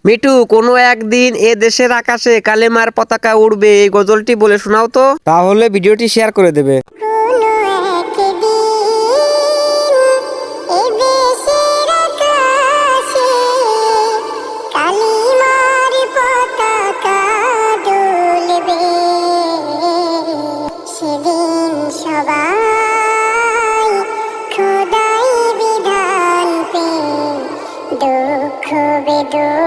মিঠু, কোনো একদিন এ দেশের আকাশে কালেমার পতাকা উড়বে, এই গজলটি বলে শোনাও তো। তাহলে ভিডিওটি শেয়ার করে দেবে। কোনো একদিন এ দেশের আকাশে কালিমার পতাকা দুলবে, সেদিন সবাই খোদাই বিধান পে দুঃখ বেদনা